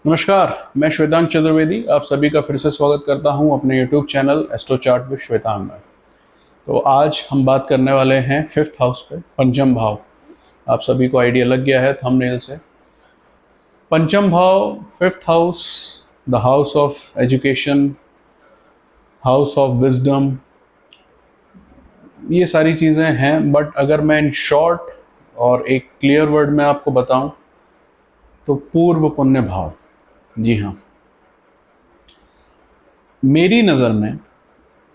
नमस्कार, मैं श्वेतांग चतुर्वेदी आप सभी का फिर से स्वागत करता हूं अपने YouTube channel astro chart with Shwetang में। तो आज हम बात करने वाले हैं फिफ्थ हाउस पे, पंचम भाव। आप सभी को आइडिया लग गया है थंबनेल से। पंचम भाव, fifth house, the house of education, house of wisdom, ये सारी चीज़ें हैं। बट अगर मैं इन शॉर्ट और एक क्लियर वर्ड में आपको बताऊं तो पूर्व पुण्य भाव। जी हाँ, मेरी नज़र में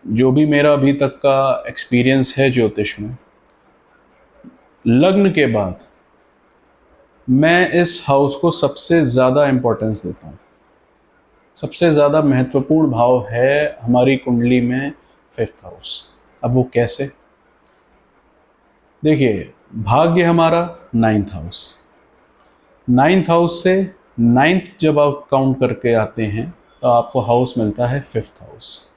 जो भी मेरा अभी तक का एक्सपीरियंस है ज्योतिष में, लग्न के बाद मैं इस हाउस को सबसे ज़्यादा इम्पोर्टेंस देता हूँ। सबसे ज़्यादा महत्वपूर्ण भाव है हमारी कुंडली में फिफ्थ हाउस। अब वो कैसे? देखिए, भाग्य हमारा नाइन्थ हाउस। नाइन्थ हाउस से नाइन्थ जब आप काउंट करके आते हैं तो आपको हाउस मिलता है फिफ्थ हाउस।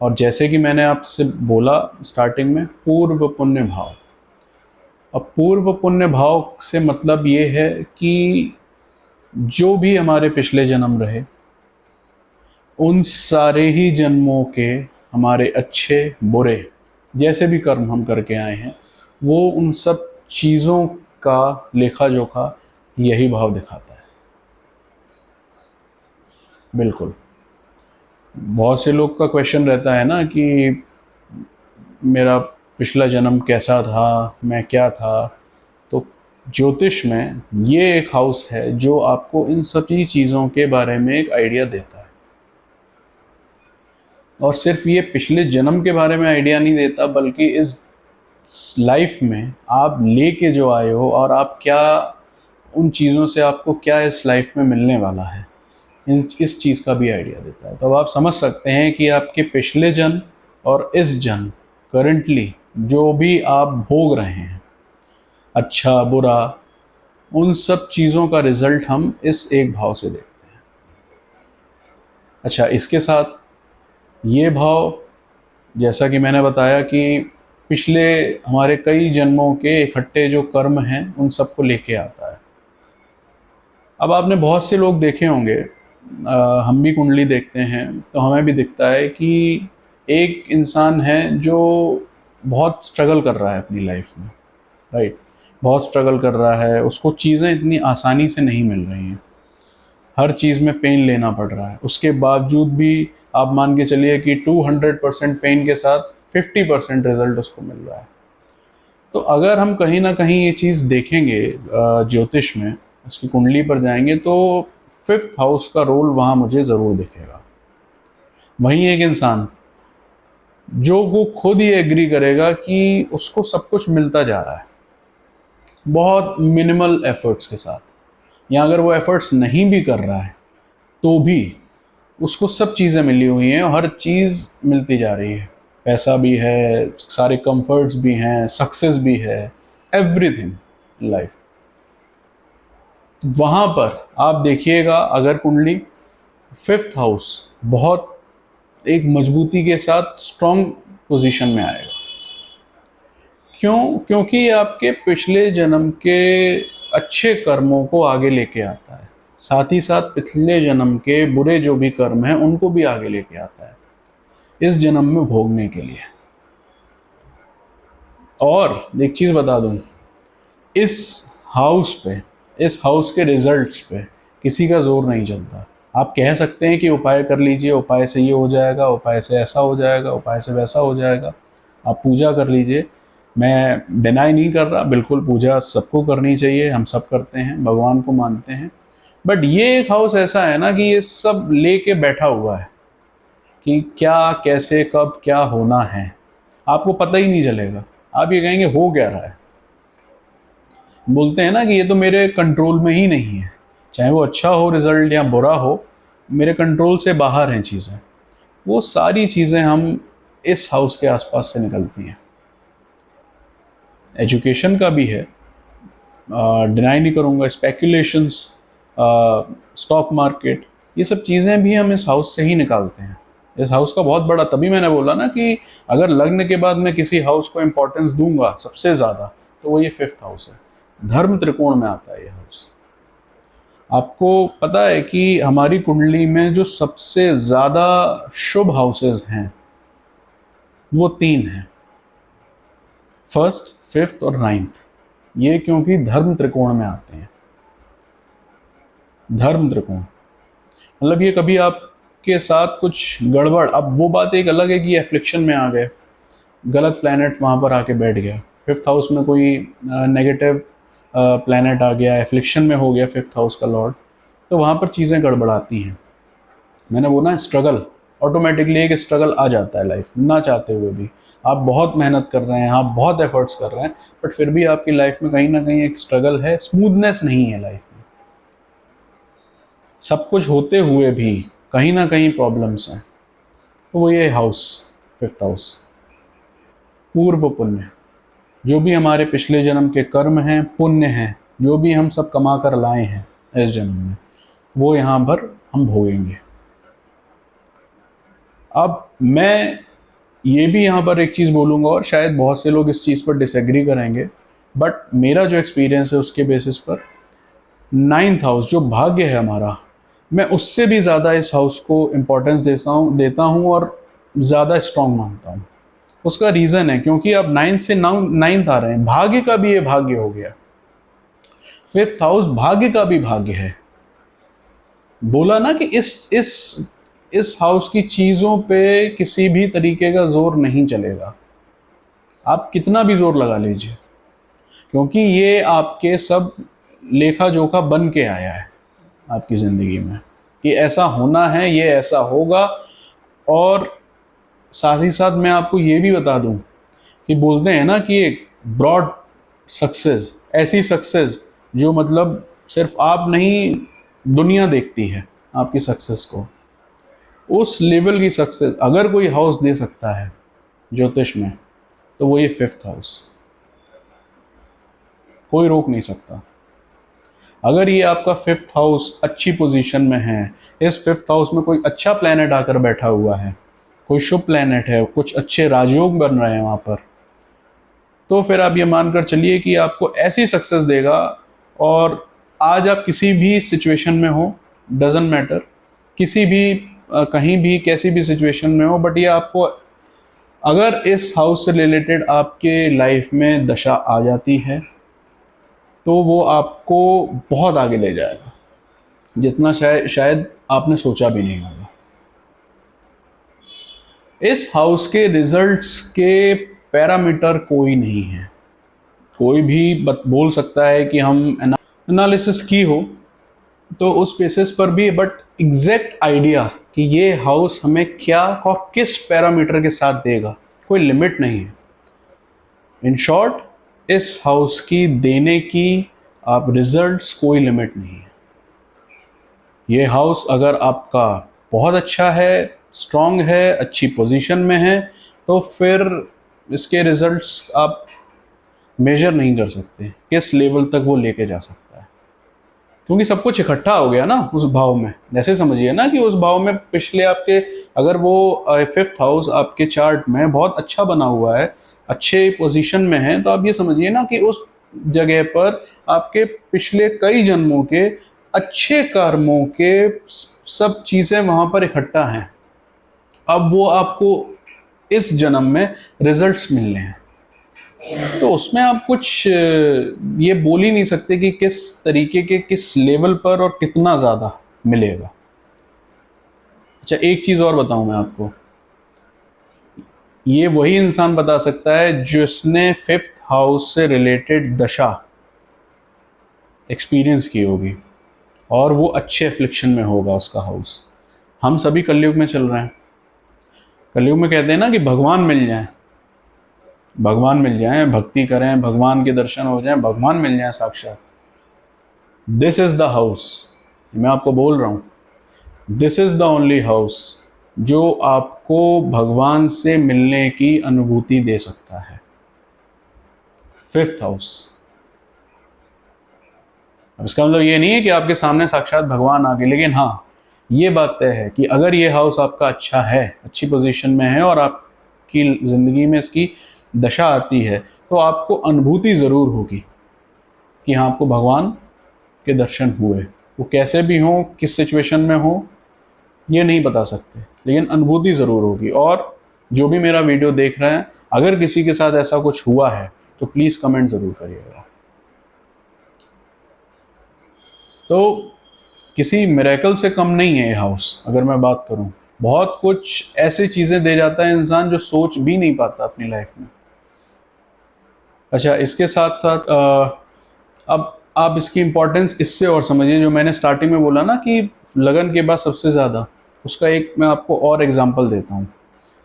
और जैसे कि मैंने आपसे बोला स्टार्टिंग में, पूर्व पुण्य भाव। अब पूर्व पुण्य भाव से मतलब ये है कि जो भी हमारे पिछले जन्म रहे, उन सारे ही जन्मों के हमारे अच्छे बुरे जैसे भी कर्म हम करके आए हैं, वो उन सब चीज़ों का लेखा जोखा यही भाव दिखाता है। बिल्कुल। बहुत से लोग का क्वेश्चन रहता है ना कि मेरा पिछला जन्म कैसा था, मैं क्या था। तो ज्योतिष में ये एक हाउस है जो आपको इन सभी चीज़ों के बारे में एक आइडिया देता है। और सिर्फ ये पिछले जन्म के बारे में आइडिया नहीं देता, बल्कि इस लाइफ में आप लेके जो आए हो और आप क्या, उन चीज़ों से आपको क्या इस लाइफ में मिलने वाला है, इस चीज़ का भी आइडिया देता है। तो अब आप समझ सकते हैं कि आपके पिछले जन्म और इस जन्म करंटली जो भी आप भोग रहे हैं, अच्छा बुरा, उन सब चीज़ों का रिजल्ट हम इस एक भाव से देखते हैं। अच्छा, इसके साथ ये भाव, जैसा कि मैंने बताया कि पिछले हमारे कई जन्मों के इकट्ठे जो कर्म हैं उन सबको लेके आता है। अब आपने बहुत से लोग देखे होंगे, हम भी कुंडली देखते हैं तो हमें भी दिखता है कि एक इंसान है जो बहुत स्ट्रगल कर रहा है अपनी लाइफ में, राइट। बहुत स्ट्रगल कर रहा है, उसको चीज़ें इतनी आसानी से नहीं मिल रही हैं, हर चीज़ में पेन लेना पड़ रहा है। उसके बावजूद भी आप मान के चलिए कि 200% पेन के साथ 50% रिजल्ट उसको मिल रहा है। तो अगर हम कहीं ना कहीं ये चीज़ देखेंगे ज्योतिष में, उसकी कुंडली पर जाएंगे तो फिफ्थ हाउस का रोल वहाँ मुझे ज़रूर दिखेगा। वहीं एक इंसान जो वो खुद ही एग्री करेगा कि उसको सब कुछ मिलता जा रहा है बहुत मिनिमल एफर्ट्स के साथ, या अगर वो एफर्ट्स नहीं भी कर रहा है तो भी उसको सब चीज़ें मिली हुई हैं और हर चीज़ मिलती जा रही है। पैसा भी है, सारे कंफर्ट्स भी हैं, सक्सेस भी है, एवरीथिंग लाइफ। वहाँ पर आप देखिएगा, अगर कुंडली फिफ्थ हाउस बहुत एक मजबूती के साथ स्ट्रॉन्ग पोजीशन में आएगा। क्यों? क्योंकि ये आपके पिछले जन्म के अच्छे कर्मों को आगे लेके आता है, साथ ही साथ पिछले जन्म के बुरे जो भी कर्म हैं उनको भी आगे लेके आता है इस जन्म में भोगने के लिए। और एक चीज़ बता दूं, इस हाउस पे, इस हाउस के रिजल्ट्स पे किसी का जोर नहीं चलता। आप कह सकते हैं कि उपाय कर लीजिए, उपाय से ये हो जाएगा, उपाय से ऐसा हो जाएगा, उपाय से वैसा हो जाएगा, आप पूजा कर लीजिए। मैं डिनाई नहीं कर रहा, बिल्कुल पूजा सबको करनी चाहिए, हम सब करते हैं, भगवान को मानते हैं। बट ये एक हाउस ऐसा है ना कि ये सब लेके बैठा हुआ है कि क्या, कैसे, कब क्या होना है, आपको पता ही नहीं चलेगा। आप ये कहेंगे हो क्या रहा है। बोलते हैं ना कि ये तो मेरे कंट्रोल में ही नहीं है, चाहे वो अच्छा हो रिजल्ट या बुरा हो, मेरे कंट्रोल से बाहर हैं चीज़ें। वो सारी चीज़ें हम इस हाउस के आसपास से निकलती हैं। एजुकेशन का भी है, डिनाई नहीं करूँगा, स्पेकुलेशंस, स्टॉक मार्केट, ये सब चीज़ें भी हम इस हाउस से ही निकालते हैं। इस हाउस का बहुत बड़ा, तभी मैंने बोला ना कि अगर लग्न के बाद मैं किसी हाउस को इम्पोर्टेंस दूंगा सबसे ज़्यादा तो वो ये फिफ्थ हाउस है। धर्म त्रिकोण में आता है ये हाउस। आपको पता है कि हमारी कुंडली में जो सबसे ज़्यादा शुभ हाउसेस हैं वो 3 हैं, फर्स्ट, फिफ्थ और नाइन्थ। ये क्योंकि धर्म त्रिकोण में आते हैं। धर्म त्रिकोण मतलब ये कभी आपके साथ कुछ गड़बड़, अब वो बात एक अलग है कि एफ्लिक्शन में आ गए, गलत प्लैनेट वहाँ पर आके बैठ गया, फिफ्थ हाउस में कोई नेगेटिव प्लैनेट आ गया, एफ्लिक्शन में हो गया फिफ्थ हाउस का लॉर्ड, तो वहाँ पर चीज़ें गड़बड़ाती हैं। मैंने बोला स्ट्रगल, ऑटोमेटिकली एक स्ट्रगल आ जाता है लाइफ में, ना चाहते हुए भी। आप बहुत मेहनत कर रहे हैं, आप बहुत एफर्ट्स कर रहे हैं, बट फिर भी आपकी लाइफ में कहीं ना कहीं एक स्ट्रगल है, स्मूथनेस नहीं है लाइफ में। सब कुछ होते हुए भी कहीं ना कहीं प्रॉब्लम्स हैं। तो वो ये हाउस, फिफ्थ हाउस, पूर्व पुण्य, जो भी हमारे पिछले जन्म के कर्म हैं, पुण्य हैं, जो भी हम सब कमा कर लाए हैं इस जन्म में, वो यहाँ पर हम भोगेंगे। अब मैं ये भी यहाँ पर एक चीज़ बोलूँगा, और शायद बहुत से लोग इस चीज़ पर डिसएग्री करेंगे, बट मेरा जो एक्सपीरियंस है उसके बेसिस पर, नाइन्थ हाउस जो भाग्य है हमारा, मैं उससे भी ज़्यादा इस हाउस को इम्पोर्टेंस देता हूँ और ज़्यादा स्ट्रॉन्ग मानता हूँ। उसका रीज़न है क्योंकि अब नाइन्थ से नाइन्थ आ रहे हैं, भाग्य का भी ये भाग्य हो गया। फिफ्थ हाउस भाग्य का भी भाग्य है। बोला ना कि इस हाउस की चीज़ों पे किसी भी तरीके का जोर नहीं चलेगा, आप कितना भी जोर लगा लीजिए, क्योंकि ये आपके सब लेखा जोखा बन के आया है आपकी ज़िंदगी में कि ऐसा होना है, ये ऐसा होगा। और साथ ही साथ मैं आपको ये भी बता दूं कि बोलते हैं ना कि एक ब्रॉड सक्सेस, ऐसी सक्सेस जो मतलब सिर्फ आप नहीं, दुनिया देखती है आपकी सक्सेस को, उस लेवल की सक्सेस अगर कोई हाउस दे सकता है ज्योतिष में, तो वो ये फिफ्थ हाउस, कोई रोक नहीं सकता। अगर ये आपका फिफ्थ हाउस अच्छी पोजीशन में है, इस फिफ्थ हाउस में कोई अच्छा प्लैनेट आकर बैठा हुआ है, कोई शुभ प्लैनेट है, कुछ अच्छे राजयोग बन रहे हैं वहाँ पर, तो फिर आप ये मानकर चलिए कि आपको ऐसी सक्सेस देगा। और आज आप किसी भी सिचुएशन में हो, डजंट मैटर, किसी भी कहीं भी कैसी भी सिचुएशन में हो, बट ये आपको, अगर इस हाउस से रिलेटेड आपके लाइफ में दशा आ जाती है, तो वो आपको बहुत आगे ले जाएगा, जितना शायद आपने सोचा भी नहीं होगा। इस हाउस के रिजल्ट्स के पैरामीटर कोई नहीं है। कोई भी बोल सकता है कि हम एनालिसिस की हो तो उस बेसिस पर भी, बट एग्जैक्ट आइडिया कि ये हाउस हमें क्या और किस पैरामीटर के साथ देगा, कोई लिमिट नहीं है। इन शॉर्ट, इस हाउस की देने की आप रिजल्ट्स कोई लिमिट नहीं है। ये हाउस अगर आपका बहुत अच्छा है, स्ट्रॉन्ग है, अच्छी पोजीशन में है, तो फिर इसके रिजल्ट्स आप मेजर नहीं कर सकते किस लेवल तक वो लेके जा सकता है, क्योंकि सब कुछ इकट्ठा हो गया ना उस भाव में। जैसे समझिए ना कि उस भाव में पिछले आपके, अगर वो फिफ्थ हाउस आपके चार्ट में बहुत अच्छा बना हुआ है, अच्छे पोजीशन में है, तो आप ये समझिए ना कि उस जगह पर आपके पिछले कई जन्मों के अच्छे कर्मों के सब चीज़ें वहाँ पर इकट्ठा हैं। अब वो आपको इस जन्म में रिजल्ट्स मिलने हैं, तो उसमें आप कुछ ये बोल ही नहीं सकते कि किस तरीके के, किस लेवल पर और कितना ज़्यादा मिलेगा। अच्छा, एक चीज़ और बताऊं मैं आपको, ये वही इंसान बता सकता है जिसने फिफ्थ हाउस से रिलेटेड दशा एक्सपीरियंस की होगी और वो अच्छे एफ्लिक्शन में होगा उसका हाउस। हम सभी कलयुग में चल रहे हैं। कलयुग में कहते हैं ना कि भगवान मिल जाएं, भगवान मिल जाएं, भक्ति करें, भगवान के दर्शन हो जाएं, भगवान मिल जाएं साक्षात। दिस इज द हाउस, मैं आपको बोल रहा हूँ, this is the only house जो आपको भगवान से मिलने की अनुभूति दे सकता है, फिफ्थ हाउस। अब इसका मतलब ये नहीं है कि आपके सामने साक्षात भगवान आ गए, लेकिन हाँ, ये बात तय है कि अगर ये हाउस आपका अच्छा है, अच्छी पोजीशन में है और आपकी ज़िंदगी में इसकी दशा आती है, तो आपको अनुभूति ज़रूर होगी कि हाँ, आपको भगवान के दर्शन हुए। वो कैसे भी हों, किस सिचुएशन में हो, ये नहीं बता सकते, लेकिन अनुभूति ज़रूर होगी। और जो भी मेरा वीडियो देख रहे हैं, अगर किसी के साथ ऐसा कुछ हुआ है तो प्लीज़ कमेंट ज़रूर करिएगा। तो किसी मिरेकल से कम नहीं है ये हाउस। अगर मैं बात करूं, बहुत कुछ ऐसी चीज़ें दे जाता है इंसान जो सोच भी नहीं पाता अपनी लाइफ में। अच्छा, इसके साथ साथ अब आप इसकी इम्पोर्टेंस इससे और समझिए, जो मैंने स्टार्टिंग में बोला ना कि लगन के बाद सबसे ज़्यादा, उसका एक मैं आपको और एग्जांपल देता हूँ।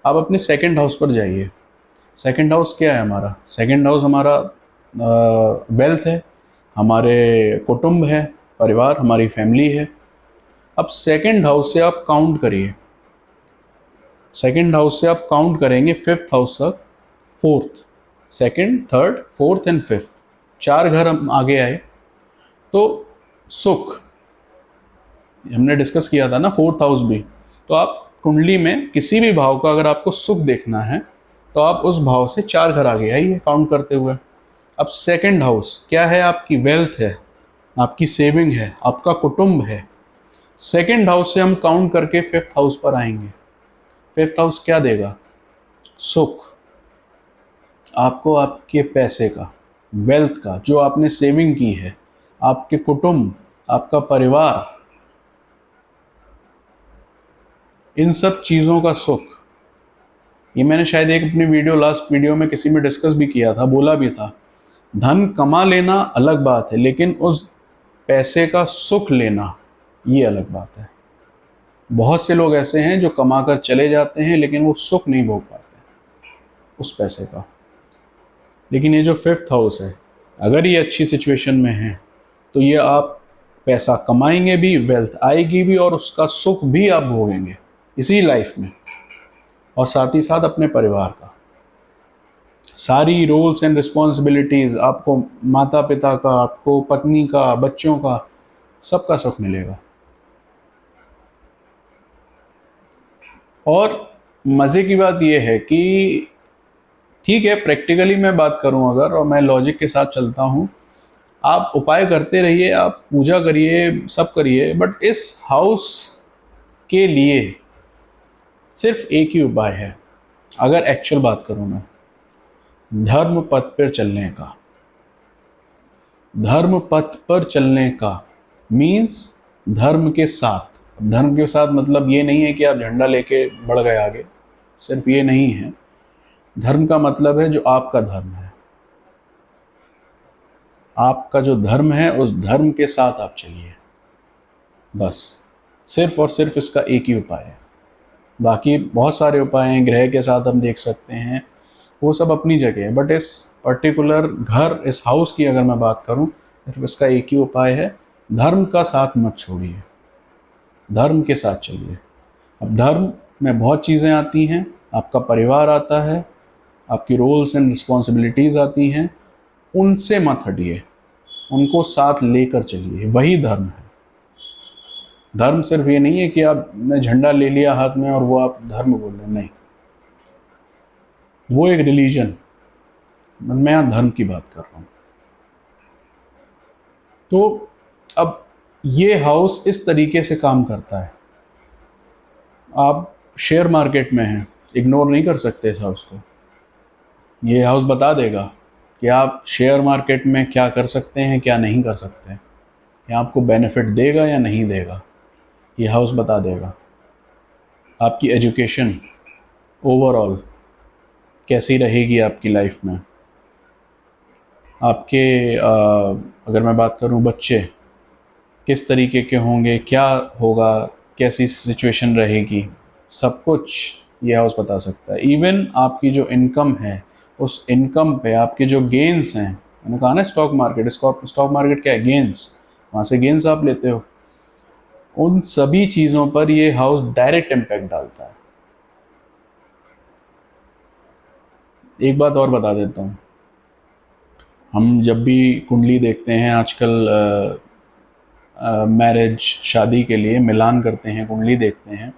आप अपने सेकंड हाउस पर जाइए। सेकंड हाउस क्या है हमारा? सेकंड हाउस हमारा वेल्थ है, हमारे कुटुंब है, परिवार, हमारी फैमिली है। अब सेकंड हाउस से आप काउंट करिए, सेकंड हाउस से आप काउंट करेंगे फिफ्थ हाउस तक, fourth, second, third, fourth and fifth, 4 घर हम आगे आए। तो सुख हमने डिस्कस किया था ना, फोर्थ हाउस भी। तो आप कुंडली में किसी भी भाव का अगर आपको सुख देखना है तो आप उस भाव से 4 घर आगे आइए काउंट करते हुए। अब सेकंड हाउस क्या है? आपकी वेल्थ है, आपकी सेविंग है, आपका कुटुंब है। सेकंड हाउस से हम काउंट करके फिफ्थ हाउस पर आएंगे। फिफ्थ हाउस क्या देगा? सुख, आपको आपके पैसे का, वेल्थ का, जो आपने सेविंग की है, आपके कुटुंब, आपका परिवार, इन सब चीज़ों का सुख। ये मैंने शायद एक अपनी वीडियो, लास्ट वीडियो में किसी में डिस्कस भी किया था, बोला भी था। धन कमा लेना अलग बात है, लेकिन उस पैसे का सुख लेना ये अलग बात है। बहुत से लोग ऐसे हैं जो कमा कर चले जाते हैं लेकिन वो सुख नहीं भोग पाते उस पैसे का। लेकिन ये जो फिफ्थ हाउस है, अगर ये अच्छी सिचुएशन में है तो ये आप पैसा कमाएंगे भी, वेल्थ आएगी भी, और उसका सुख भी आप भोगेंगे इसी लाइफ में। और साथ ही साथ अपने परिवार का, सारी रोल्स एंड रिस्पॉन्सिबिलिटीज़, आपको माता पिता का, आपको पत्नी का, बच्चों का, सबका सुख मिलेगा। और मज़े की बात यह है कि ठीक है, प्रैक्टिकली मैं बात करूं अगर, और मैं लॉजिक के साथ चलता हूं, आप उपाय करते रहिए, आप पूजा करिए, सब करिए, बट इस हाउस के लिए सिर्फ एक ही उपाय है। अगर एक्चुअल बात करूं मैं, धर्म पथ पर चलने का। धर्म पथ पर चलने का मीन्स धर्म के साथ। धर्म के साथ मतलब ये नहीं है कि आप झंडा लेके बढ़ गए आगे, सिर्फ ये नहीं है। धर्म का मतलब है जो आपका धर्म है, आपका जो धर्म है उस धर्म के साथ आप चलिए, बस। सिर्फ और सिर्फ इसका एक ही उपाय है। बाकी बहुत सारे उपाय हैं, ग्रह के साथ हम देख सकते हैं, वो सब अपनी जगह है, बट इस पर्टिकुलर घर, इस हाउस की अगर मैं बात करूं, सिर्फ इसका एक ही उपाय है, धर्म का साथ मत छोड़िए, धर्म के साथ चलिए। अब धर्म में बहुत चीज़ें आती हैं, आपका परिवार आता है, आपकी रोल्स एंड रिस्पॉन्सिबिलिटीज़ आती हैं, उनसे मत हटिए, उनको साथ लेकर चलिए, वही धर्म है। धर्म सिर्फ ये नहीं है कि आपने झंडा ले लिया हाथ में और वो आप धर्म बोल रहे हैं, नहीं, वो एक रिलीजन। मैं यहाँ धर्म की बात कर रहा हूँ। तो अब ये हाउस इस तरीके से काम करता है। आप शेयर मार्केट में हैं, इग्नोर नहीं कर सकते इस हाउस को। ये हाउस बता देगा कि आप शेयर मार्केट में क्या कर सकते हैं, क्या नहीं कर सकते हैं, या आपको बेनिफिट देगा या नहीं देगा, ये हाउस बता देगा। आपकी एजुकेशन ओवरऑल कैसी रहेगी आपकी लाइफ में, आपके अगर मैं बात करूं, बच्चे किस तरीके के होंगे, क्या होगा, कैसी सिचुएशन रहेगी, सब कुछ ये हाउस बता सकता है। इवन आपकी जो इनकम है, उस इनकम पे आपके जो गेंस हैं, मैंने कहा ना स्टॉक मार्केट, स्टॉक मार्केट क्या है? गेंस, वहाँ से गेंस आप लेते हो, उन सभी चीज़ों पर ये हाउस डायरेक्ट इम्पैक्ट डालता है। एक बात और बता देता हूँ, हम जब भी कुंडली देखते हैं आजकल, मैरिज, शादी के लिए मिलान करते हैं, कुंडली देखते हैं,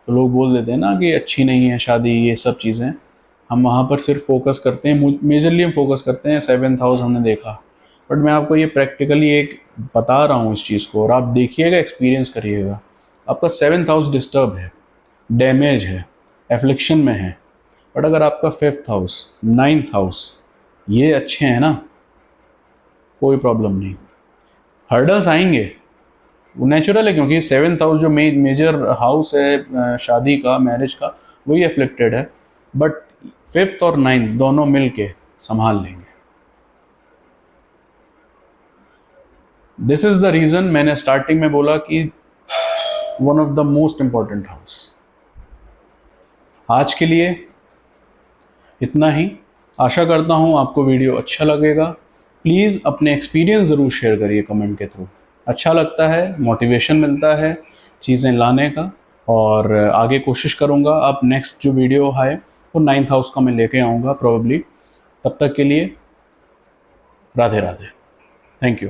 तो लोग बोल देते हैं ना कि अच्छी नहीं है शादी, ये सब चीज़ें। हम वहाँ पर सिर्फ फोकस करते हैं, मेजरली हम फोकस करते हैं 7th हाउस, हमने देखा बट मैं आपको ये प्रैक्टिकली एक बता रहा हूँ इस चीज़ को, और आप देखिएगा, एक्सपीरियंस करिएगा। आपका 7th हाउस डिस्टर्ब है, डैमेज है, एफ्लिक्शन में है। बट अगर आपका 5th हाउस, 9th हाउस ये अच्छे हैं ना, कोई प्रॉब्लम नहीं। हर्डल्स आएंगे, वो नेचुरल है, क्योंकि 7th हाउस जो मेजर हाउस है शादी का, मैरिज का, वही एफ्लिक्टेड है। बट 5th और 9th दोनों मिल के संभाल लेंगे। दिस इज द रीज़न मैंने स्टार्टिंग में बोला कि one of the most important house. आज के लिए इतना ही। आशा करता हूँ आपको वीडियो अच्छा लगेगा। प्लीज़ अपने एक्सपीरियंस ज़रूर शेयर करिए कमेंट के थ्रू। अच्छा लगता है, मोटिवेशन मिलता है चीज़ें लाने का, और आगे कोशिश करूँगा। अब नेक्स्ट जो वीडियो है वो 9th हाउस का मैं लेके आऊँगा प्रोबेबली। तब तक के लिए राधे राधे, थैंक यू।